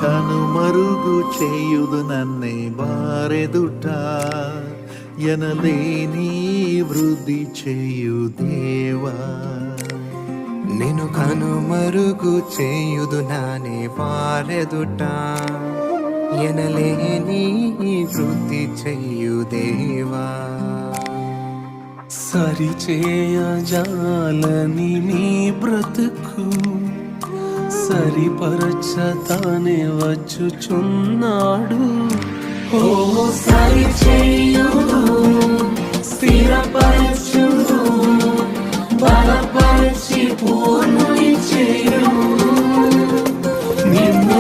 కనుమరుగు చేయుదు నన్నే వారెదుట ఎనలేని వృద్ధి చేయు దేవా. నేను కనుమరుగు చేయుదు నానే వారెదుట ఎనలేని వృద్ధి చెయ్యు దేవా. సరిచేయ జాలని నీ బ్రతుకు సరిపరచతానే వచ్చుచున్నాడు. ఓ సరిచేయుడు, స్థిరపరచుడు, బలపరచి పూర్ణుని చేయుడు. నిన్ను